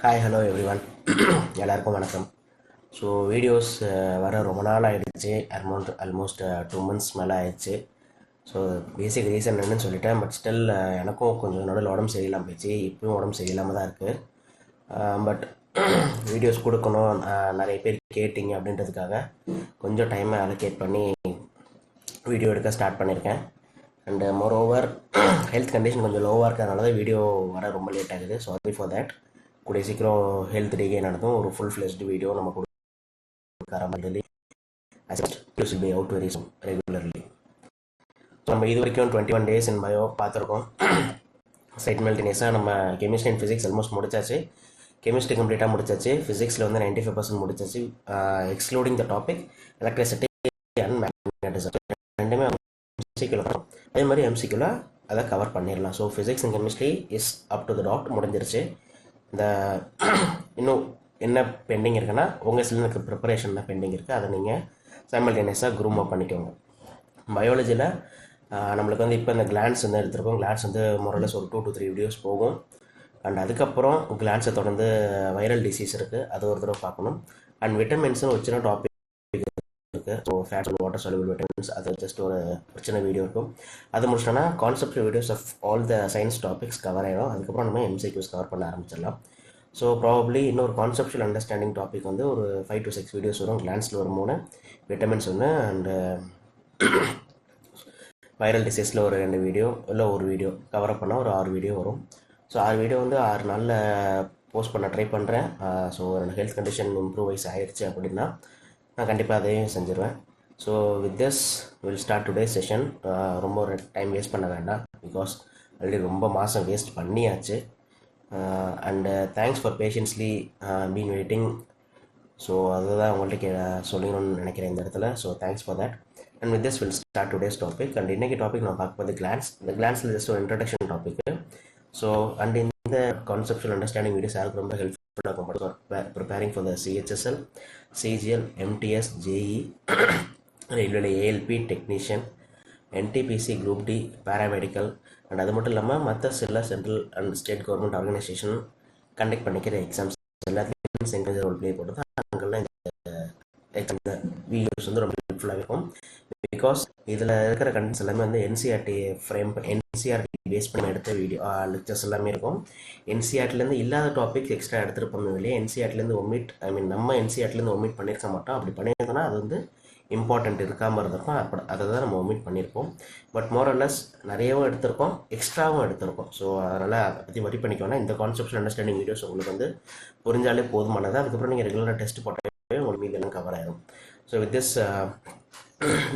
Hi hello everyone. எல்லாருக்கும் வணக்கம். So videos வர ரொம்ப நாள் ஆகிடுச்சு. ஆல்மோஸ்ட் 2 months மேலே ஆயிடுச்சு. ஸோ பேசிக் ரீசன் என்னன்னு சொல்லிட்டேன். பட் ஸ்டில் எனக்கும் கொஞ்சம் நடுவில் உடம்பு சரியில்லாமல் போயிடுச்சு. இப்பவும் உடம்பு சரியில்லாமல் தான் இருக்குது. பட் வீடியோஸ் கொடுக்கணும், நிறைய பேர் கேட்டிங்க அப்படின்றதுக்காக கொஞ்சம் டைமை அலோகேட் பண்ணி வீடியோ எடுக்க ஸ்டார்ட் பண்ணியிருக்கேன். And more over health condition கொஞ்சம் லோவாக இருக்கிறதுனால தான் வீடியோ வர ரொம்ப லேட் ஆகுது. Sorry for that. கூடிய சீக்கிரம் ஹெல்த் டீகெயின் நடத்தும் ஒரு ஃபுல் ஃப்ளெஷ்டு வீடியோ நம்ம கொடுக்குற மாதிரி will be out very soon regularly. So நம்ம இது வரைக்கும் 21 days இன் பயோ பார்த்துருக்கோம். சைட்மெல்டினியஸாக நம்ம கெமிஸ்ட்ரி அண்ட் ஃபிசிக்ஸ் ஆல்மோஸ்ட் முடிச்சாச்சு. கெமிஸ்ட்ரி கம்ப்ளீட்டாக முடிச்சாச்சு. ஃபிசிக்ஸில் வந்து 95% முடிச்சாச்சு, excluding the topic electricity and magnetism. ரெண்டுமே எம்சிக்யூவில் வரும். அதே மாதிரி எம்சிக்யூவில் அதை கவர் பண்ணிடலாம். So physics and chemistry is up to the dot முடிஞ்சிருச்சு. இந்த இன்னும் என்ன பெண்டிங் இருக்குன்னா உங்கள் சிலனுக்கு ப்ரிப்பரேஷன் தான் பெண்டிங் இருக்குது. அதை நீங்கள் சைமல்டேனியஸாக க்ரூம் பண்ணிக்கோங்க. பயாலஜியில் நம்மளுக்கு வந்து இப்போ இந்த கிளான்ஸ் வந்து எடுத்துருக்கோம். கிளான்ஸ் வந்து மொரலஸ் ஒரு 2 to 3 வீடியோஸ் போகும். அண்ட் அதுக்கப்புறம் கிளான்ஸை தொடர்ந்து வைரல் டிசீஸ் இருக்குது, அது ஒரு தடவை பார்க்கணும். அண்ட் விட்டமின்ஸ்னு ஒரு சின்ன டாபிக் இருக்குது. So fats and water soluble vitamins, அது ஜஸ்ட் ஒரு சின்ன வீடியோ இருக்கும். அது முடிச்சிட்டோன்னா concept videos of all the science topics cover ஆகிடும். அதுக்கப்புறம் நம்ம எம்சிக்யூஸ் கவர் பண்ண ஆரம்பிச்சிடலாம். ஸோ ப்ராபப்ளி இன்னொரு கான்செப்ஷுவல் அண்டர்ஸ்டாண்டிங் டாபிக் வந்து ஒரு 5 to 6 வீடியோஸ் வரும். கிளான்ஸில் ஒரு 3, விட்டமின்ஸ் 1, அண்டு வைரல் டிசீஸில் ஒரு 2 வீடியோ இல்லை ஒரு வீடியோ கவர் பண்ணால் ஒரு 6 வீடியோ வரும். ஸோ 6 வீடியோ வந்து 6 நாளில் போஸ்ட் பண்ண ட்ரை பண்ணுறேன். ஸோ என்னோடய ஹெல்த் கண்டிஷன் இம்ப்ரூவைஸ் ஆகிடுச்சு அப்படின்னா நான் கண்டிப்பாக அதையும் செஞ்சுருவேன். So with this will start today session. ரொம்ப ஒரு டைம் வேஸ்ட் பண்ண வேண்டாம், பிகாஸ் ஆல்ரெடி ரொம்ப மாதம் வேஸ்ட் பண்ணியாச்சு. And thanks for patiently been waiting. So அதுதான் உங்கள்கிட்ட சொல்லணும்னு நினைக்கிறேன் இந்த இடத்துல. So thanks for that. And with this will start today's topic. And இன்றைக்கி டாபிக் நான் பார்க்க போகிறது கிளான்ஸ். இந்த கிளான்ஸில் ஜஸ்ட் ஒரு இன்ட்ரடக்ஷன் டாபிக். ஸோ அண்ட் இந்த கான்செப்ஷுவல் அண்டர்ஸ்டாண்டிங் வீடியோஸ் யாருக்கு ரொம்ப ஹெல்ப்ஃபுல்லாக இருக்கும். Preparing for the CHSL, CGL, MTS, JE, ரயில்வேல ALP technician, NTPC, group D, paramedical. And அது மட்டும் இல்லாமல் மற்ற சில central and state government organisation conduct பண்ணிக்கிற எக்ஸாம்ஸ் எல்லாத்துலேயும் சென்ட்ரல் ரோல் ப்ளே போட்டு தான் அங்கெல்லாம் இந்த வீடியோஸ் வந்து ரொம்ப ஹெல்ப்ஃபுல்லாக இருக்கும். பிகாஸ் இதில் இருக்கிற கண்டென்ட்ஸ் எல்லாமே வந்து என்சிஆர்டி பேஸ் பண்ணி எடுத்த வீடியோ லெக்சர்ஸ் எல்லாமே இருக்கும். என்சிஆர்டிலேருந்து இல்லாத டாபிக் எக்ஸ்ட்ரா எடுத்துருப்போம் இல்லையா. என்சிஆர்டிலேருந்து நம்ம என்சிஆர்டிலேருந்து ஒமிட் பண்ணியிருக்க மாட்டோம். அப்படி பண்ணியிருந்தோன்னா அது வந்து இம்பார்ட்டண்ட் இருக்காமல் இருந்திருக்கும். அதை தான் நம்ம ஒமிட் பண்ணியிருப்போம். பட் மோரல்லஸ் நிறையவும் எடுத்திருக்கோம், எக்ஸ்ட்ராவும் எடுத்திருக்கோம். ஸோ அதனால் அதை பற்றி வரி பண்ணிக்கோன்னா இந்த கான்செப்ட் அண்டர்ஸ்டாண்டிங் வீடியோஸ் உங்களுக்கு வந்து புரிஞ்சாலே போதுமானது. அதுக்கப்புறம் நீங்கள் ரெகுலராக டெஸ்ட் போட்டாலே உங்களுக்கு மீதெல்லாம் கவர் ஆயிடும். ஸோ வித் திஸ்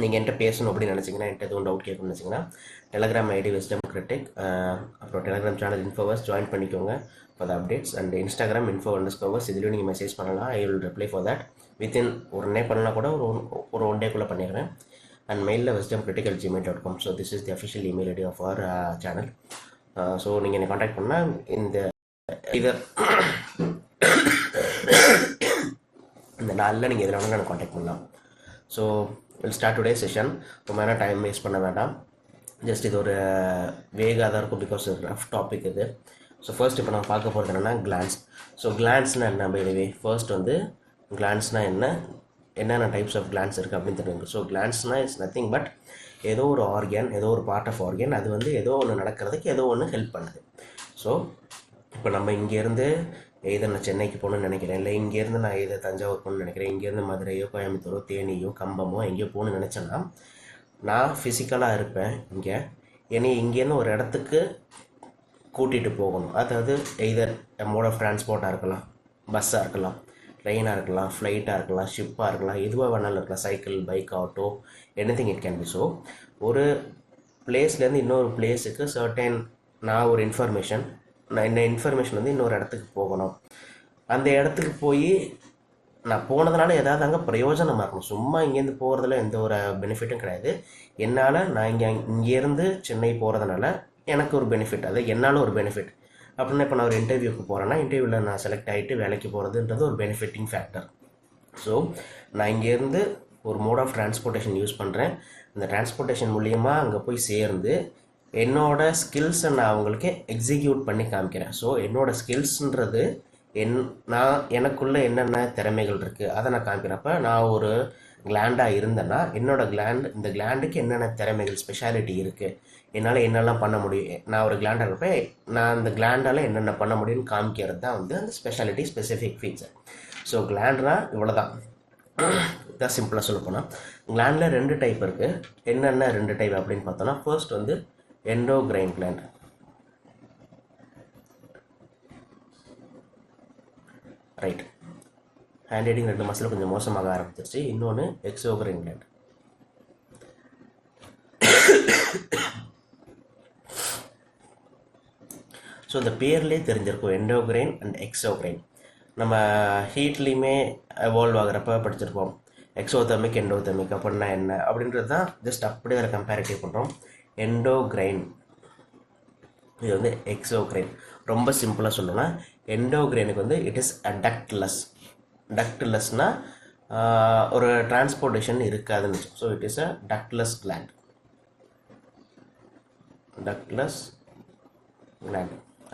நீங்கள் என்கிட்ட பேசணும் அப்படின்னு நினச்சிங்கன்னா, என்கிட்ட எதுவும் டவுட் கேட்கணும்னு நினச்சிங்கன்னா டெலகிராம் ஐடி விஸ்டம் கிரிட்டிக், அப்புறம் டெலகிராம் சேனல் இன்ஃபோவர்ஸ் ஜாயின் பண்ணிக்கோங்க for the updates. And Instagram info_wars இதுலேயும் நீங்கள் மெசேஜ் பண்ணலாம். I will reply for that. Within உடனே பண்ணலாம் கூட ஒரு 1 டேக்குள்ளே பண்ணிடுறேன். அண்ட் மெயிலில் wisdom@gmail.com. So this is the official email ID of our channel. So நீங்கள் என்னை காண்டாக்ட் பண்ணால் இந்த நாளில் நீங்கள் எதில் வேணாலும் எனக்கு காண்டாக்ட் பண்ணலாம். So will start today session. ரொம்ப நேரம் டைம் வேஸ்ட் பண்ண வேண்டாம். ஜஸ்ட் இது ஒரு வேகாக தான் இருக்கும், பிகாஸ் ரஃப் டாபிக் இது. ஸோ ஃபர்ஸ்ட் இப்போ நான் பார்க்க போகிறது என்னென்னா கிளான்ஸ். ஸோ கிளான்ஸ்னால் என்ன பைடவே ஃபர்ஸ்ட் வந்து கிளான்ஸ்னால் என்னென்ன டைப்ஸ் ஆஃப் கிளான்ஸ் இருக்குது அப்படின்னு தெரியுங்க. ஸோ கிளான்ஸ்னால் இட்ஸ் நத்திங் பட் ஏதோ ஒரு ஆர்கன், ஏதோ ஒரு பார்ட் ஆஃப் ஆர்கன், அது வந்து ஏதோ ஒன்று நடக்கிறதுக்கு ஏதோ ஒன்று ஹெல்ப் பண்ணுது. ஸோ இப்போ நம்ம இங்கேருந்து நான் சென்னைக்கு போகணுன்னு நினைக்கிறேன், இல்லை இங்கேருந்து நான் தஞ்சாவூர் போகணுன்னு நினைக்கிறேன், இங்கேருந்து மதுரையோ கோயம்புத்தூரோ தேனியோ கம்பமோ எங்கேயோ போகணுன்னு நினச்சேன்னா நான் ஃபிசிக்கலாக இருப்பேன் இங்கே. என்னை இங்கேருந்து ஒரு இடத்துக்கு கூட்டிகிட்டு போகணும். அதாவது எய்தர் மோட் ஆஃப் டிரான்ஸ்போர்ட்டாக இருக்கலாம், பஸ்ஸாக இருக்கலாம், ட்ரெயினாக இருக்கலாம், ஃப்ளைட்டாக இருக்கலாம், ஷிப்பாக இருக்கலாம், எதுவாக வேணாலும் இருக்கலாம், cycle, bike, auto, anything it can be. So ஒரு பிளேஸ்லேருந்து இன்னொரு பிளேஸுக்கு சர்டன் நான் ஒரு இன்ஃபர்மேஷன் வந்து இன்னொரு இடத்துக்கு போகணும். அந்த இடத்துக்கு போய் நான் போனதுனால ஏதாவது அங்கே பிரயோஜனமாக இருக்கணும். சும்மா இங்கேருந்து போகிறதுல எந்த ஒரு பெனிஃபிட்டும் கிடையாது. நான் இங்கேருந்து சென்னை போகிறதுனால எனக்கு ஒரு பெனிஃபிட், அது என்னால் ஒரு பெனிஃபிட் அப்படின்னா, இப்போ நான் ஒரு இன்டர்வியூக்கு போகிறேன்னா இன்டர்வியூவில் நான் செலக்ட் ஆகிட்டு வேலைக்கு போகிறதுன்றது ஒரு பெனிஃபிட்டிங் ஃபேக்டர். ஸோ நான் இங்கேருந்து ஒரு மோட் ஆஃப் டிரான்ஸ்போர்ட்டேஷன் யூஸ் பண்ணுறேன். அந்த டிரான்ஸ்போர்ட்டேஷன் மூலியமாக அங்கே போய் சேர்ந்து என்னோடய ஸ்கில்ஸை நான் அவங்களுக்கு எக்ஸிக்யூட் பண்ணி காமிக்கிறேன். ஸோ என்னோடய ஸ்கில்ஸ்ன்றது நான் எனக்குள்ளே என்னென்ன திறமைகள் இருக்குது அதை நான் காமிக்கிறப்ப நான் ஒரு கிளாண்டாக இருந்தேன்னா என்னோட இந்த கிளாண்டுக்கு என்னென்ன திறமைகள் ஸ்பெஷாலிட்டி இருக்குது, என்னால் என்னெல்லாம் பண்ண முடியும், நான் ஒரு கிளாண்டாக இருப்ப நான் அந்த கிளாண்டால் என்னென்ன பண்ண முடியும்னு காமிக்கிறது தான் வந்து அந்த ஸ்பெஷாலிட்டி ஸ்பெசிஃபிக் ஃபீச்சர். ஸோ கிளாண்ட்னா இவ்வளோ தான். இதான் சிம்பிளாக சொல்ல போனால் கிளாண்டில் 2 டைப் இருக்குது. என்னென்ன 2 டைப் அப்படின்னு பார்த்தோன்னா, ஃபர்ஸ்ட் வந்து endocrine gland. Right, hand writing 2 மாதத்தில் கொஞ்சம் மோசமாக ஆரம்பிச்சிருச்சு. இன்னொன்று எக்ஸோக்ரைன் கிளாண்ட். ஸோ இந்த பேர்லேயே தெரிஞ்சிருக்கும் எண்டோக்ரைன் அண்ட் எக்ஸோக்ரைன். நம்ம ஹீட்லேயுமே எவால்வ் ஆகிறப்ப படிச்சிருப்போம் எக்ஸோதெர்மிக் எண்டோதெர்மிக் அப்படின்னா என்ன அப்படின்றது தான் ஜஸ்ட் அப்படியே அதில் கம்பேரிட்டிவ் பண்ணுறோம். எண்டோக்ரைன் இது வந்து எக்ஸோக்ரைன். ரொம்ப சிம்பிளாக சொல்லணும்னா எண்டோக்ரைனுக்கு வந்து இட் இஸ் அ டக்ட்லெஸ்னால் ஒரு டிரான்ஸ்போர்ட்டேஷன் இருக்காதுன்னு. So it is a ductless gland.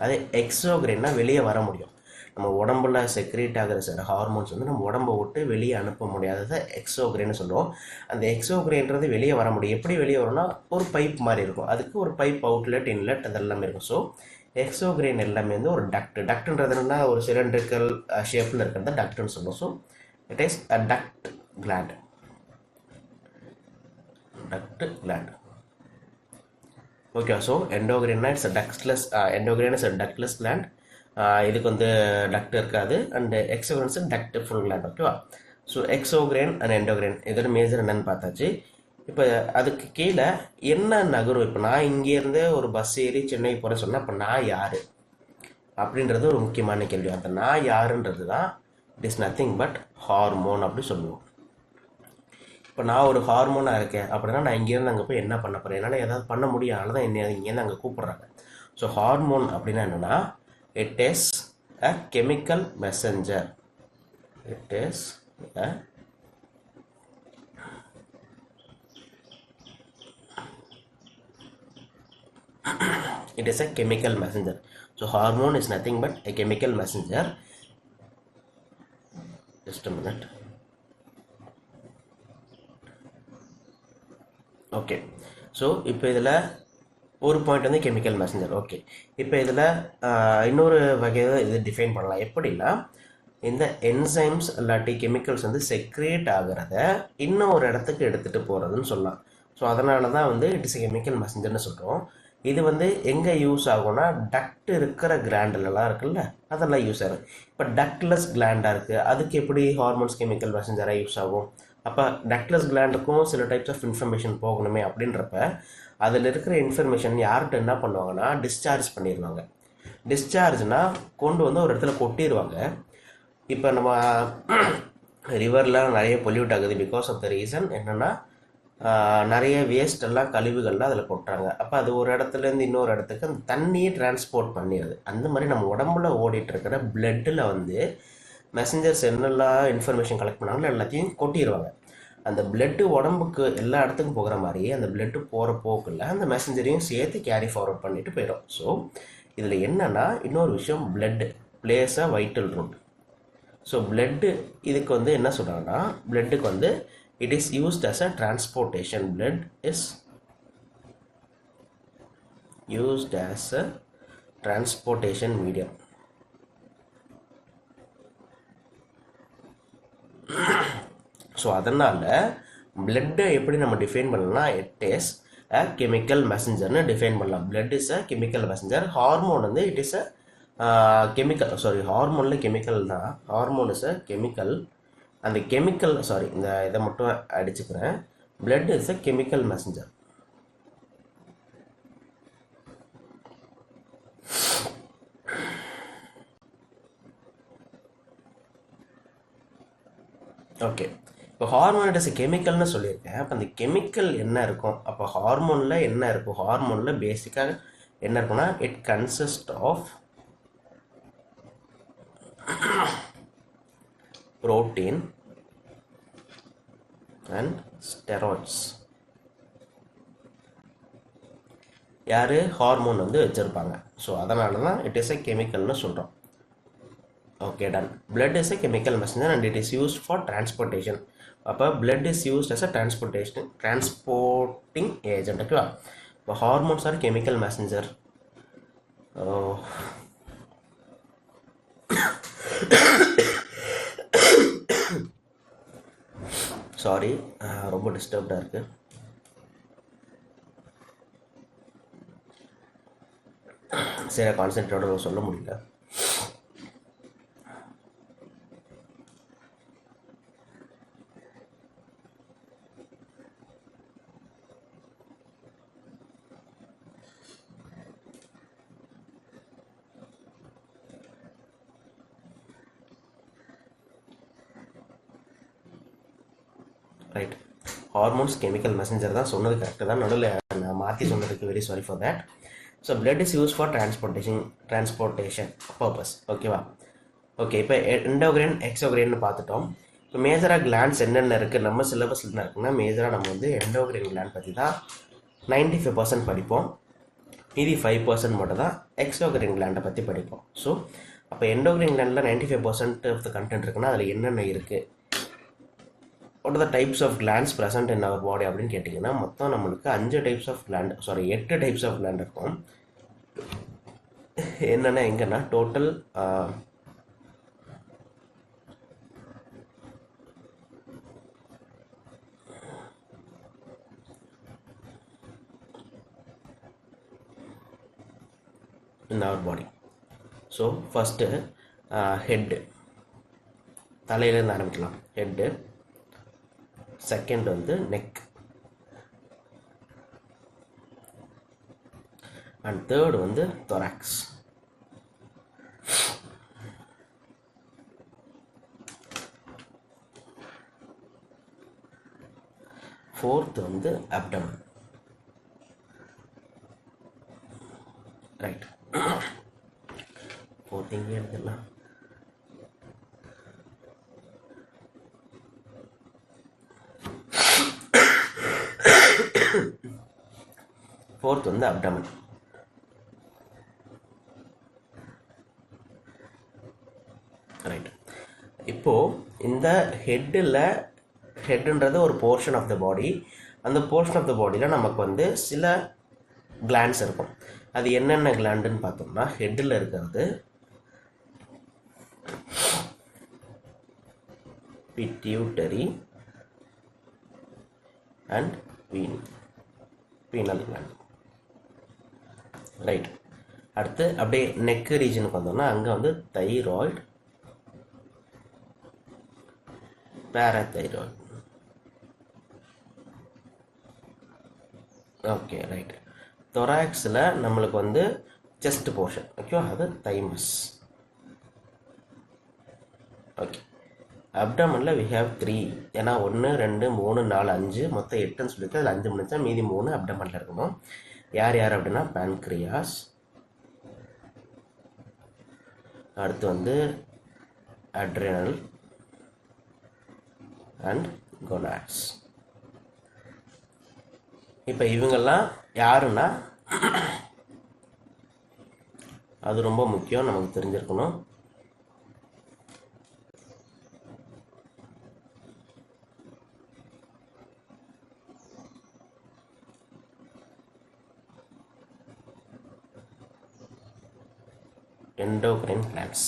அதே எக்ஸோக்ரைன்னா வெளியே வர முடியும். நம்ம உடம்புல செக்ரேட் ஆகிற சில ஹார்மோன்ஸ் வந்து நம்ம உடம்பை விட்டு வெளியே அனுப்ப முடியாததை எக்ஸோக்ரைன்னு சொல்லுவோம். அந்த எக்ஸோக்ரைன்றது வெளியே வர முடியும். எப்படி வெளியே வரும்னா ஒரு பைப் மாதிரி இருக்கும், அதுக்கு ஒரு பைப் அவுட்லெட் இன்லெட் அதெல்லாமே இருக்கும். ஸோ எக்ஸோக்ரைன் எல்லாமே வந்து ஒரு டக்ட்ன்றதுன்னா ஒரு சிலிண்ட்ரிக்கல் ஷேப்பில் இருக்கிறத டக்ட்னு சொல்லுவோம். So it is a duct gland. Okay, so எண்டோக்ரைன்னா இட்ஸ் அ டக்ட்லெஸ் கிளாண்ட். இதுக்கு வந்து டக்ட் இருக்காது. And exocrine's duct full gland. ஓகேவா? ஸோ எக்ஸோக்ரைன் அண்ட் எண்டோக்ரைன் இதோட மேஜர் என்னன்னு பார்த்தாச்சு. இப்போ அதுக்கு கீழே என்ன நகரும்? இப்போ நான் இங்கேருந்து ஒரு பஸ் ஏறி சென்னை போகிறேன் சொன்னால் இப்போ நான் யார் அப்படின்றது ஒரு முக்கியமான கேள்வி. அந்த நான் யாருன்றது தான் it is nothing but hormone அப்படி சொல்லுவோம். இப்போ நான் ஒரு ஹார்மோனாக இருக்கேன் அப்படின்னா நான் இங்கேருந்து அங்கே போய் என்ன பண்ண போகிறேன், என்னால் ஏதாவது பண்ண முடியும், அதனால தான் என்ன இங்கேருந்து அங்கே கூப்பிட்றாங்க. ஸோ ஹார்மோன் அப்படின்னா என்னென்னா it is a chemical messenger. It is a chemical messenger. So hormone is nothing but a chemical messenger. Just a minute. Okay, so இப்போ இதில் ஒரு பாயிண்ட் வந்து கெமிக்கல் மெசஞ்சர். ஓகே, இப்போ இதில் இன்னொரு வகையை இது டிஃபைன் பண்ணலாம். எப்படின்னா இந்த என்சைம்ஸ் இல்லாட்டி கெமிக்கல்ஸ் வந்து செக்ரேட் ஆகிறத இன்னும் ஒரு இடத்துக்கு எடுத்துகிட்டு போகிறதுன்னு சொல்லலாம். ஸோ அதனால தான் வந்து இட் இஸ் கெமிக்கல் மெசஞ்சர்னு சொல்கிறோம். இது வந்து எங்கே யூஸ் ஆகும்னா டக்ட் இருக்கிற கிளாண்டெல்லாம் இருக்குல்ல அதெல்லாம் யூஸ் ஆகும். இப்போ டக்ட்லெஸ் கிளாண்டாக இருக்குது, அதுக்கு எப்படி ஹார்மோன்ஸ் கெமிக்கல் மெசஞ்சராக யூஸ் ஆகும்? அப்போ டக்ட்லெஸ் கிளாண்டுக்கும் சில டைப்ஸ் ஆஃப் இன்ஃபர்மேஷன் போகணுமே அப்படின்றப்ப அதில் இருக்கிற இன்ஃபர்மேஷன் யார்கிட்ட என்ன பண்ணுவாங்கன்னா டிஸ்சார்ஜ் பண்ணிடுவாங்க. டிஸ்சார்ஜ்னால் கொண்டு வந்து ஒரு இடத்துல கொட்டிடுவாங்க. இப்போ நம்ம ரிவர்லாம் நிறைய பொல்யூட் ஆகுது பிகாஸ் ஆஃப் த ரீசன் என்னென்னா நிறைய வேஸ்டெல்லாம் கழிவுகள்லாம் அதில் கொட்டுறாங்க. அப்போ அது ஒரு இடத்துலேருந்து இன்னொரு இடத்துக்கு அந்த தண்ணியை டிரான்ஸ்போர்ட் பண்ணிடுது. அந்த மாதிரி நம்ம உடம்புல ஓடிட்டுருக்கிற பிளட்டில் வந்து மெசஞ்சர்ஸ் என்னெல்லாம் இன்ஃபர்மேஷன் கலெக்ட் பண்ணாங்களோ எல்லாத்தையும் கொட்டிடுவாங்க. அந்த பிளட்டு உடம்புக்கு எல்லா இடத்துக்கும் போகிற மாதிரி அந்த பிளட்டு போகிற போக்கில் அந்த மெசஞ்சரையும் சேர்த்து கேரி ஃபார்வர்ட் பண்ணிட்டு போயிடும். ஸோ இதில் என்னென்னா இன்னொரு விஷயம், blood plays a vital role. So blood இதுக்கு வந்து என்ன சொல்கிறாங்கன்னா பிளட்டுக்கு வந்து it is used as a transportation. Blood is used as a transportation medium. So அதனால் பிளட்டை எப்படி நம்ம டிஃபைன் பண்ணலாம்னா இட் இஸ் அ கெமிக்கல் மெசஞ்சர்னு டிஃபைன் பண்ணலாம். Blood is a chemical messenger. Hormone வந்து இட் இஸ் அ கெமிக்கல், ஹார்மோனில் கெமிக்கல் தான். Hormone is a chemical. அந்த கெமிக்கல் இந்த இதை மட்டும் அடிச்சுக்கிறேன். Blood is a chemical messenger. Okay, இப்போ ஹார்மோன் இட் இஸ் அ கெமிக்கல்னு சொல்லியிருக்கேன். அப்போ அந்த கெமிக்கல் என்ன இருக்கும்? அப்போ ஹார்மோனில் என்ன இருக்கும்? ஹார்மோனில் பேசிக்காக என்ன இருக்குன்னா it consist of protein and steroids. யார்? ஹார்மோன் வந்து வச்சுருப்பாங்க. ஸோ அதனால தான் இட் இஸ் எ கெமிக்கல்னு சொல்கிறோம். Okay, done. Blood is a chemical messenger and it is used for transportation. அப்போ blood is used as a transporting agent. ஓகேவா? இப்போ hormones R chemical messenger. Sorry, ரொம்ப டிஸ்டர்ப்டாக இருக்குது. சரி, கான்சென்ட்ரேட்டோட சொல்ல முடியல. ரைட், ஹார்மோன்ஸ் கெமிக்கல் மெசஞ்சர் தான் சொன்னது கரெக்டு தான். நடுவில் நான் மாற்றி சொன்னதுக்கு very sorry for that. So blood is use for transportation purpose. ஓகேவா? ஓகே, இப்போ எண்டோகிரைன் எக்ஸோகிரைன்னு பார்த்துட்டோம். இப்போ மேஜராக கிளான்ஸ் என்னென்ன இருக்குது நம்ம சிலபஸில் என்ன இருக்குன்னா, மேஜராக நம்ம வந்து எண்டோகிரைன் கிளாண்ட் பற்றி தான் 95% படிப்போம். மீதி 5% மட்டும் தான் எக்ஸோகிரைன் கிளாண்டை பற்றி படிப்போம். ஸோ அப்போ எண்டோகிரைன் கிளாண்டில் 95% ஆஃப் த கண்டென்ட் இருக்குன்னா அதில் என்னென்ன இருக்குது, what are the types of glands present in our body அப்படின்னு கேட்டிங்கன்னா, மொத்தம் நம்மளுக்கு 8 டைப்ஸ் ஆஃப் கிளாண்ட் இருக்கும். என்னென்னா எங்கன்னா total in our body. So first head, தலையிலேருந்து ஆரம்பிக்கலாம். ஹெட்டு. செகண்ட் வந்து நெக். அண்ட் தேர்டு வந்து தொராக்ஸ். ஃபோர்த் வந்து அப்டமன். ரைட், ஃபோர்த் இங்கே எடுத்துடலாம். ஃபோர்த் வந்து அப்டமன். ரைட், இப்போது இந்த ஹெட்டுன்றது ஒரு போர்ஷன் ஆஃப் த பாடி. அந்த போர்ஷன் ஆஃப் த பாடியில் நமக்கு வந்து சில கிளாண்ட்ஸ் இருக்கும். அது என்னென்ன கிளாண்டுன்னு பார்த்தோம்னா, ஹெட்டில் இருக்கிறது pituitary and pineal gland. Right, அடுத்து அப்படியே நெக் ரீஜனுக்கு வந்தோம்னா அங்கே வந்து தைராய்டு, பேராதைராய்டு. Okay, right. தொராக்ஸில் நம்மளுக்கு வந்து செஸ்ட் போர்ஷன். ஓகேவா? அது தைமஸ். ஓகே, அப்டமனில் வி ஹேவ் 3. ஏன்னா 1 2 3 4 5 மொத்தம் 8ன்னு சொல்லிட்டு அதில் 5 முடிச்சா மீதி 3 அப்டமனில் இருக்கணும். யார் யார் அப்படின்னா பேன்க்ரியாஸ், அடுத்து வந்து அட்ரினல் அண்ட் கோனாட்ஸ். இப்போ இவங்கெல்லாம் யாருன்னா, அது ரொம்ப முக்கியம், நமக்கு தெரிஞ்சிருக்கணும். எண்டோக்ரைன் கிளாண்ட்ஸ்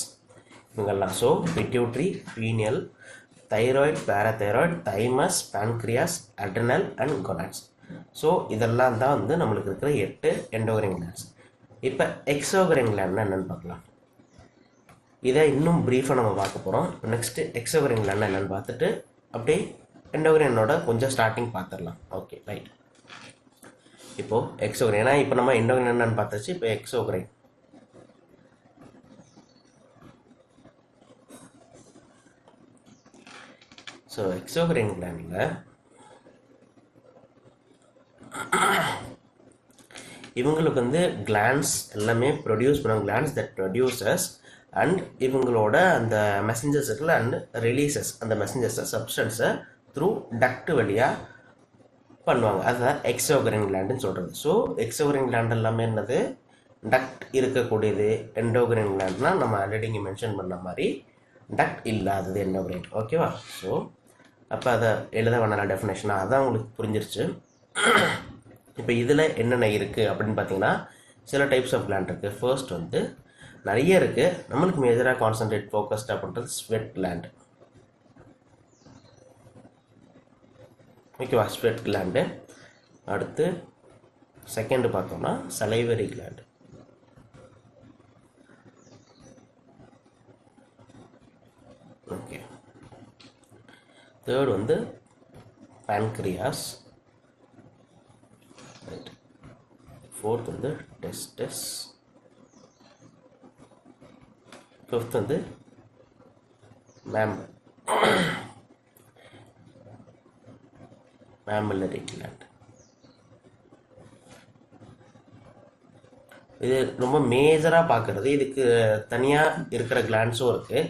இவங்கெல்லாம். So pituitary, pineal, thyroid, parathyroid, thymus, pancreas, adrenal and gonads. So இதெல்லாம் தான் வந்து நம்மளுக்கு இருக்கிற 8 எண்டோக்ரைன் கிளாண்ட்ஸ். இப்போ எக்ஸோக்ரைன் கிளாண்ட்னா என்னென்னு பார்க்கலாம். இதை இன்னும் ப்ரீஃபாக நம்ம பார்க்க போகிறோம். இப்போ நெக்ஸ்ட்டு எக்ஸோக்ரைன் கிளாண்ட்னா என்னென்னு பார்த்துட்டு அப்படியே எண்டோக்ரைனோட கொஞ்சம் ஸ்டார்டிங் பார்த்துடலாம். Okay, right. இப்போது எக்ஸோக்ரைன், ஏன்னா இப்போ நம்ம எண்டோக்ரைன் என்னென்னு பார்த்தாச்சு. இப்போ எக்ஸோக்ரைன். ஸோ எக்ஸோக்ரைன் கிளாண்டில் இவங்களுக்கு வந்து கிளாண்ட்ஸ் எல்லாமே ப்ரொடியூஸ் பண்ணுவாங்க. கிளாண்ட்ஸ் தட் ப்ரொடியூசஸ் அண்ட் இவங்களோட அந்த மெசஞ்சர்ஸ் இருக்குல்ல அண்ட் ரிலீசஸ் அந்த மெசஞ்சர்ஸை சப்ஸ்டன்ஸை த்ரூ டக்ட் வழியாக பண்ணுவாங்க. அதுதான் எக்ஸோக்ரைன் கிளாண்டுன்னு சொல்கிறது. ஸோ எக்ஸோக்ரைன் கிளாண்ட் எல்லாமே என்னது, டக்ட் இருக்கக்கூடியது எண்டோகிரைன் கிளாண்ட்னா நம்ம ஆல்ரெடி இங்கே மென்ஷன் பண்ண மாதிரி டக்ட் இல்லாதது எண்டோகிரைன். ஓகேவா? ஸோ அப்போ அதை எழுத வேணாம் டெஃபினேஷனாக, அதான் உங்களுக்கு புரிஞ்சிருச்சு. இப்போ இதில் என்னென்ன இருக்குது அப்படின்னு பார்த்தீங்கன்னா சில டைப்ஸ் ஆஃப் கிளாண்ட் இருக்குது. ஃபர்ஸ்ட் வந்து நிறைய இருக்குது, நம்மளுக்கு மேஜராக கான்சன்ட்ரேட் ஃபோக்கஸ்டாக பண்ணுறது ஸ்வெட் கிளாண்ட். ஓகேவா? Sweat gland. அடுத்து செகண்டு பார்த்தோம்னா சலைவரி கிளாண்டு. ஓகே. தேர்ட் வந்து pancreas. ரைட். ஃபோர்த் வந்து டெஸ்டஸ். ஃபிஃப்த் வந்து mammillary gland. இது ரொம்ப மேஜராக பார்க்குறது. இதுக்கு தனியாக இருக்கிற கிளாண்ட்ஸும் இருக்குது.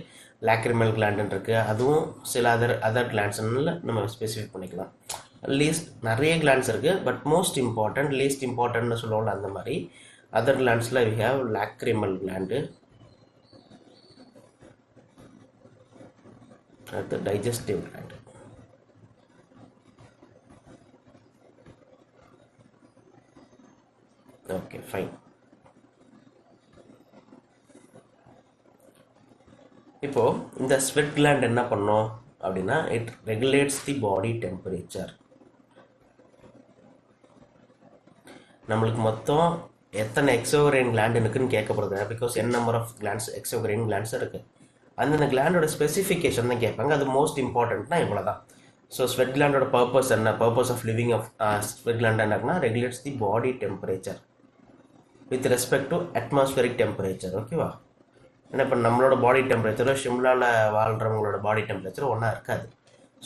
லாக்ரிமல் கிளாண்டுன்னு இருக்குது, அதுவும் சில அதர் கிளாண்ட்ஸ்னால நம்ம ஸ்பெசிஃபிக் பண்ணிக்கலாம். லீஸ்ட் நிறைய கிளாண்ட்ஸ் இருக்குது, பட் மோஸ்ட் இம்பார்ட்டன்ட் லீஸ்ட் இம்பார்ட்டன்ட்னு சொல்லுவோம்ல அந்த மாதிரி அதர் கிளாண்ட்ஸில் வி ஹேவ் லாக்ரிமல் கிளாண்டு. அடுத்து டைஜஸ்டிவ் கிளாண்டு. Okay, fine. இப்போது இந்த ஸ்வெட் கிளாண்ட் என்ன பண்ணோம் அப்படின்னா it regulates the body temperature. நம்மளுக்கு மொத்தம் எத்தனை எக்ஸோகிரைன் கிளாண்ட் இருக்குன்னு கேட்கப்படுது. Because n number of glands exocrine glands இருக்குது. அந்தந்த கிளாண்டோட ஸ்பெசிஃபிகேஷன் தான் கேட்பாங்க. அது மோஸ்ட் இம்பார்ட்டன்ட்னா இவ்வளோ தான். ஸோ ஸ்வெட் கிளாண்டோட பர்பஸ் என்ன, purpose of living of sweat gland என்னன்னா regulates the body temperature with respect to atmospheric temperature. ஓகேவா? ஏன்னா இப்போ நம்மளோட பாடி டெம்பரேச்சரும் ஷிம்லாவில் வாழ்கிறவங்களோட பாடி டெம்பரேச்சரும் ஒன்றா இருக்காது.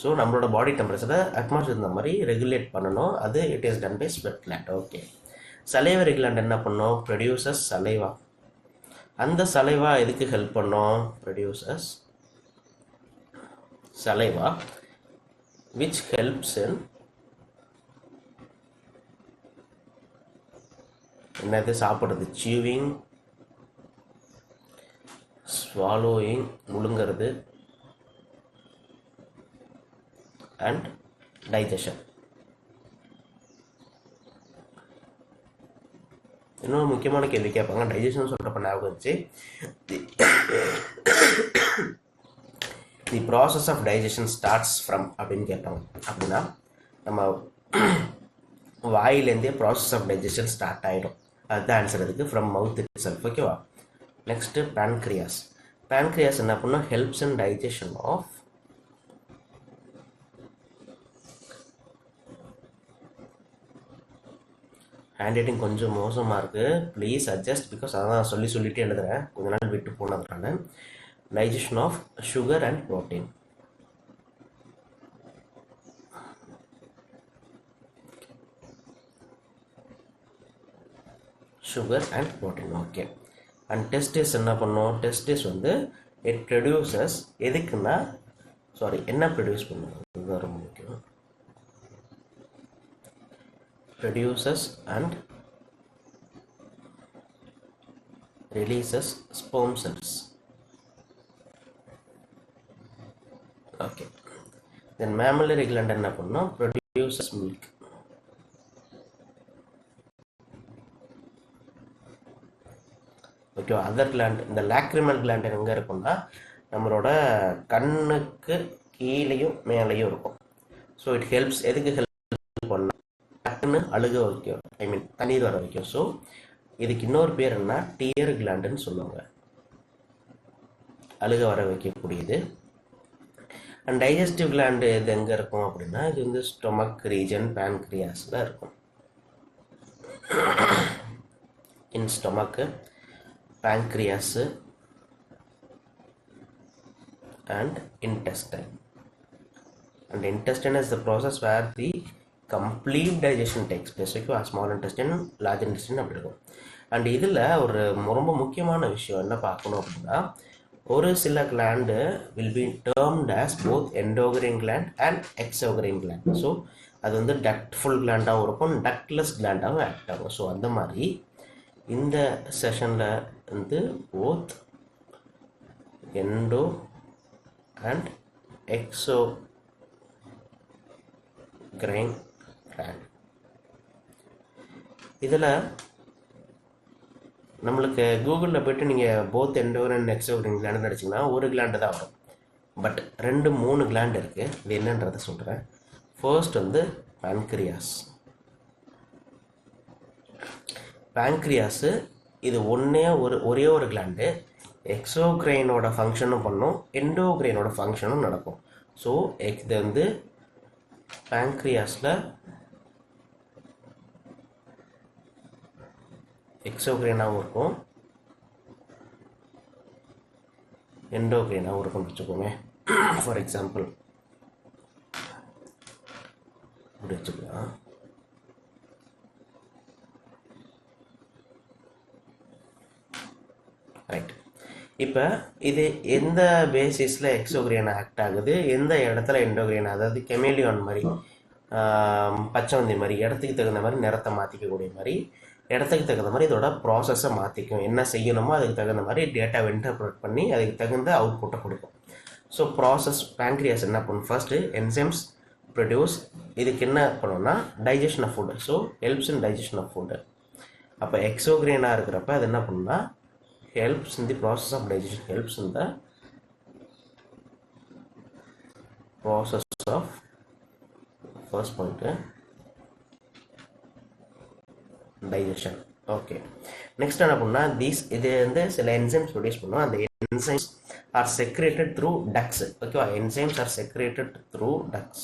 ஸோ நம்மளோட பாடி டெம்பரேச்சரை அட்மாஸ்பியர் இந்த மாதிரி ரெகுலேட் பண்ணணும். அது it is done by sweat gland. Okay. Salivary gland என்ன பண்ணும்? Produces saliva. அந்த சலைவா எதுக்கு ஹெல்ப் பண்ணும்? Produces saliva which helps in என்னது சாப்பிட்றது, சியூவிங், ஸ்வாலோயிங் முழுங்கிறது, அண்ட் டைஜஷன். இன்னொரு முக்கியமான கேள்வி கேட்பாங்க, டைஜஷன் சொல்கிறப்ப ஞாபகம் வச்சு the process of digestion starts from அப்படின்னு கேட்பாங்க. அப்படின்னா நம்ம வாயிலேருந்தே ப்ராசஸ் ஆஃப் டைஜஷன் ஸ்டார்ட் ஆகிடும். அதுதான் ஆன்சர் அதுக்கு, ஃப்ரம் மவுத் இட் செல்ஃப். ஓகேவா? Next pancreas. pancreas என்ன பண்ணும்? Helps in digestion of handwriting கொஞ்சம் மோசமாக இருக்குது, ப்ளீஸ் அட்ஜஸ்ட். பிகாஸ் அதான் சொல்லிட்டே எழுதுகிறேன், கொஞ்ச நாள் விட்டு போனதுனால. Digestion of sugar and protein. Sugar and protein. Okay. And testis என்ன பண்ணும்? டெஸ்டிஸ் வந்து இட் ப்ரொடியூசஸ் எதுக்குன்னா என்ன ப்ரொடியூஸ் பண்ணும்? இதுதான் ரொம்ப முக்கியம். Produces and releases sperm cells. Okay. Then mammillary gland என்ன பண்ணும்? Produces milk. Okay. Other gland, இந்த லாக்ரிமல் கிளாண்ட் எங்கே இருக்கும்னா நம்மளோட கண்ணுக்கு கீழேயும் மேலேயும் இருக்கும். ஸோ இட் ஹெல்ப்ஸ் எதுக்கு ஹெல்ப் பண்ணால் டக்குன்னு அழுக வைக்கும், ஐ மீன் தண்ணீர் வர வைக்கும். ஸோ இதுக்கு இன்னொரு பேர் என்ன? டியர் கிளாண்டுன்னு சொல்லுவாங்க, அழுக வர வைக்கக்கூடியது. அண்ட் டைஜஸ்டிவ் கிளாண்டு இது எங்கே இருக்கும் அப்படின்னா இது வந்து ஸ்டொமக் ரீஜன், பேன்க்ரியாஸில் இருக்கும். இன் stomach, pancreas and intestine. And intestine is the process where the complete digestion takes place. Okay, small intestine, large intestine அப்படி இருக்கும். அண்ட் இதில் ஒரு ரொம்ப முக்கியமான விஷயம் என்ன பார்க்கணும் அப்படின்னா, ஒரு சில gland will be termed as both endocrine gland and exocrine gland. So அது வந்து டக்ட்ஃபுல் கிளாண்டாகவும் இருக்கும், டக்ட்லெஸ் கிளாண்டாகவும் ஆக்ட் ஆகும். ஸோ அந்த மாதிரி இந்த செஷனில் வந்து both endo and exocrine gland. இதில் நம்மளுக்கு கூகுளில் போய்ட்டு நீங்கள் போத் எண்டோகிரைன் எக்ஸோகிரைன் கிளாண்டு அடிச்சிங்கன்னா ஒரு கிளாண்டு தான் வரும். பட் 2-3 கிளாண்ட் இருக்குது. இது என்னன்றதை சொல்கிறேன். ஃபர்ஸ்ட் வந்து பேன்க்ரியாஸ். பேன்க்ரியாஸு இது ஒரே ஒரு கிளாண்டு. எக்ஸோகிரைனோட ஃபங்க்ஷனும் பண்ணும், எண்டோகிரைனோட ஃபங்க்ஷனும் நடக்கும். ஸோ இது வந்து பேன்க்ரியாஸில் எக்ஸோகிரைனாகவும் இருக்கும், எண்டோகிரைனாகவும் இருக்கும்னு வச்சுக்கோங்க. ஃபார் எக்ஸாம்பிள் இப்படி வச்சுக்கலாம். ரைட். இப்போ இது எந்த பேசிஸில் எக்ஸோகிரைன் ஆக்ட் ஆகுது, எந்த இடத்துல எண்டோகிரைன், அதாவது கெமேலியான் மாதிரி, பச்சைவந்தி மாதிரி இடத்துக்கு தகுந்த மாதிரி நிறத்தை மாற்றிக்கக்கூடிய மாதிரி, இடத்துக்கு தகுந்த மாதிரி இதோட ப்ராசஸை மாற்றிக்கும். என்ன செய்யணுமோ அதுக்கு தகுந்த மாதிரி டேட்டாவை இன்டர்பிரட் பண்ணி அதுக்கு தகுந்த அவுட்புட்டை கொடுக்கும். ஸோ ப்ராசஸ் பேன்க்ரியாஸ் என்ன பண்ணும், ஃபர்ஸ்ட்டு என்சைம்ஸ் ப்ரொடியூஸ். இதுக்கு என்ன பண்ணுன்னா digestion of food. So helps in digestion of food. அப்போ எக்ஸோகிரைனாக இருக்கிறப்ப அது என்ன பண்ணுன்னா helps in the process of digestion, helps in the process of first point digestion. Okay, next என்ன பண்ணா இது வந்து சில enzymes produce பண்ணும். அந்த enzymes are secreted through ducts. ஓகேவா, enzymes are secreted through ducts.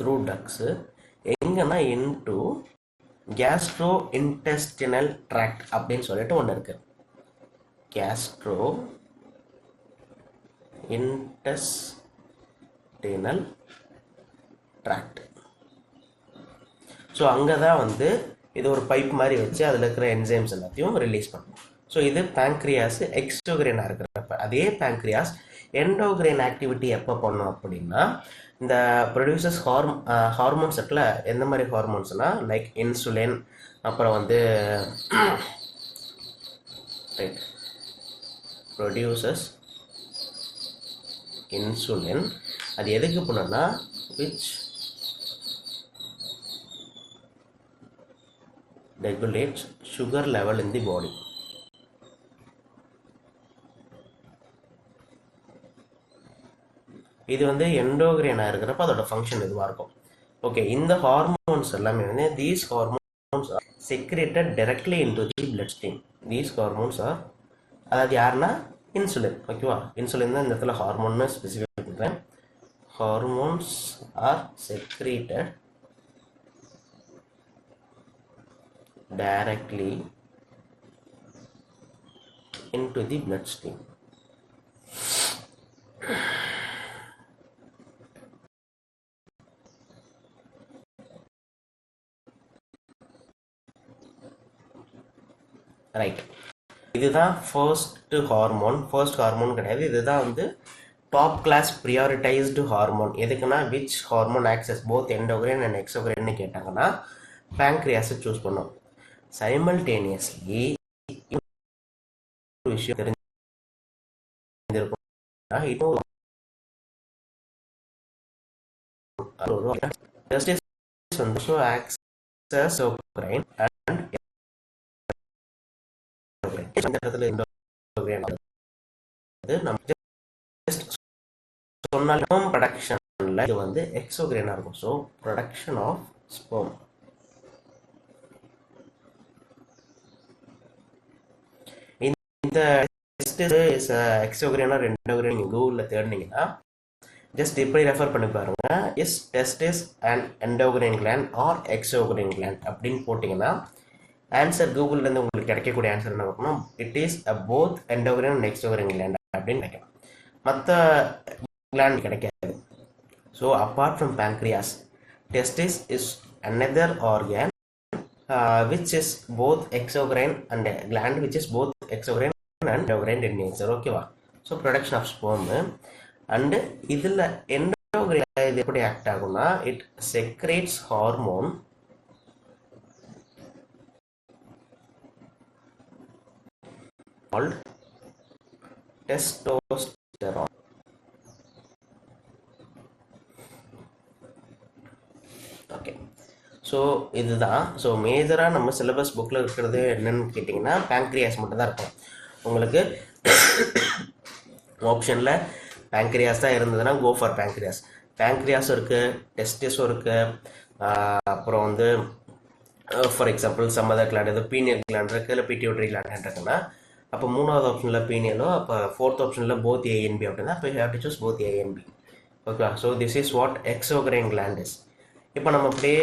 Through ducts எங்கன்னா இன்டு கேஸ்ட்ரோ இன்டெஸ்டினல் ட்ராக்ட் அப்படின்னு சொல்லிட்டு ஒன்று இருக்கு. Castro intestinal tract. ஸோ அங்கே தான் வந்து இது ஒரு பைப் மாதிரி வச்சு அதில் இருக்கிற என்சைம்ஸ் எல்லாத்தையும் ரிலீஸ் பண்ணும். ஸோ இது பேங்க்ரியாஸ் எக்ஸோகிரைனாக இருக்கிறப்ப. அதே பேங்க்ரியாஸ் எண்டோகிரைன் ஆக்டிவிட்டி எப்போ பண்ணும் அப்படின்னா இந்த ப்ரொடியூசர்ஸ் ஹார்மோன்ஸ் இருக்குல்ல, எந்த மாதிரி ஹார்மோன்ஸ்னால் லைக் இன்சுலின், அப்புறம் வந்து ப்ரொடியூசர்ஸ் இன்சுலின். அது எதுக்கு பண்ணுன்னா which regulates sugar level in the body. இது வந்து எண்டோகிரைனா இருக்கிறப்ப அதோட ஃபங்க்ஷன் இதுவாக இருக்கும். ஓகே, இந்த ஹார்மோன்ஸ் எல்லாமே வந்து these hormones are secreted directly into the blood stream. These hormones are, அதாவது யாருன்னா இன்சுலின். ஓகேவா, இன்சுலின் தான் இந்த இடத்துல ஹார்மோன்னு ஸ்பெசிஃபை பண்ணுறேன். Hormones are secreted directly into the bloodstream. Right, இதுதான் ஃபர்ஸ்ட் ஹார்மோன். ஃபர்ஸ்ட் ஹார்மோன் கிடையாது, இதுதான் வந்து டாப் கிளாஸ் ப்ரியாரிட்டைஸ்டு ஹார்மோன். எதுக்குன்னா which hormone access both endocrine and எக்ஸோகிரைன்னு கேட்டாங்கன்னா பேங்க்ரியாஸை சூஸ் பண்ணோம். சைமல்டேனியஸ்லி விஷயம் தெரிஞ்சிருக்கும். ப்ரொடக்ஷன்ல இது வந்து எக்ஸோகிரைனா இருக்கும். So production of sperm. இந்த டெஸ்ட் எக்ஸோகிரைனா எண்டோகிரைன் நீங்கள் கூகுளில் தேடினீங்கன்னா ஜஸ்ட் இப்படி ரெஃபர் பண்ணி பாருங்க. Is testis and endocrine gland or exocrine gland அப்படின்னு போட்டிங்கன்னா ஆன்சர் கூகுள்லேருந்து உங்களுக்கு கிடைக்கக்கூடிய ஆன்சர் என்ன இருக்குன்னா it is both endocrine and exocrine gland அப்படின்னு கிடைக்கும். மற்ற கிளாண்ட் கிடைக்காது. So apart from pancreas, testis is another organ which is both exocrine and gland which is both exocrine and endocrine in nature. ஓகேவா? So production of sperm and இதில் endocrine இது எப்படி act ஆகும்னா it secretes hormone called testosterone. Okay, so இதுதான். So மேஜராக நம்ம syllabus புக்கில் இருக்கிறது என்னன்னு கேட்டிங்கன்னா பேங்க்ரியாஸ் மட்டும் தான் இருக்கும். உங்களுக்கு ஆப்ஷனில் பேங்க்ரியாஸ் தான் இருந்ததுன்னா கோ ஃபார் பேங்க்ரியாஸ். பேங்க்ரியாஸும் இருக்குது, டெஸ்டிஸும் இருக்குது, அப்புறம் வந்து for example some other gland, இது பீனியல் கிளாண்ட் இருக்குது, இல்லை பிட்யூட்டரி கிளாண்ட் இருக்குன்னா அப்போ மூணாவது ஆப்ஷனில் பீனியலோ, அப்போ ஃபோர்த் ஆப்ஷனில் போத் ஏஎன்பி அப்படின்னா அப்போ you have to choose both ANP. Okay, so this is what exocrine gland is. இப்போ நம்ம அப்படியே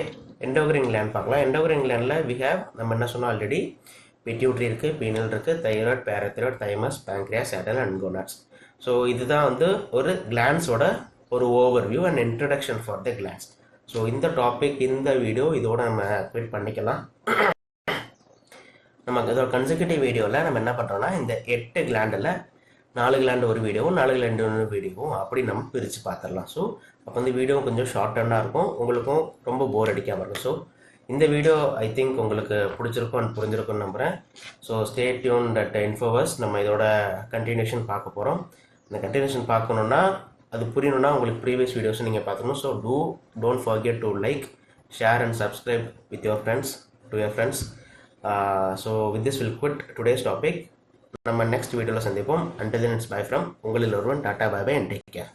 எண்டோக்ரைன் கிளாண்ட் பார்க்கலாம். எண்டோக்ரைன் கிளாண்டில் வி ஹேவ் நம்ம என்ன சொன்னோம் ஆல்ரெடி, பிட்யூட்ரி இருக்குது, பீனல் இருக்குது, thyroid, parathyroid, thymus, pancreas, adrenal and gonads. So இதுதான் வந்து ஒரு கிளாண்ட்ஸோட ஒரு overview and introduction for the glands. So இந்த டாபிக் இந்த வீடியோ இதோட நம்ம குவிட் பண்ணிக்கலாம். நமக்கு இதோட கன்செக்யூட்டிவ் வீடியோவில் நம்ம என்ன பண்ணுறோம்னா இந்த 8 கிளாண்டில் 4 கிளாண்டு ஒரு வீடியோவும் 4 கிளாண்டு ஒரு வீடியோவும் அப்படி நம்ம பிரித்து பார்த்துடலாம். ஸோ அப்போ வந்து வீடியோ கொஞ்சம் ஷார்ட்டண்டாக இருக்கும், உங்களுக்கும் ரொம்ப போர் அடிக்காமல் இருக்கும். ஸோ இந்த வீடியோ ஐ திங்க் உங்களுக்கு பிடிச்சிருக்கும் அண்ட் புரிஞ்சிருக்கும்னு நம்புகிறேன். So stay tune at இன்ஃபோவர்ஸ். நம்ம இதோட கண்டினியூஷன் பார்க்க போகிறோம். இந்த கண்டினியூஷன் பார்க்கணுன்னா அது புரியணுன்னா உங்களுக்கு ப்ரீவியஸ் வீடியோஸ் நீங்கள் பார்க்கணும். So don't forget to like, share and subscribe with your friends to your friends. So with this will quit today's topic. நம்ம நெக்ஸ்ட் வீடியோவில் சந்திப்போம். Until then it's bye from உங்களில் ஒருவன். Tata, bye bye and take care.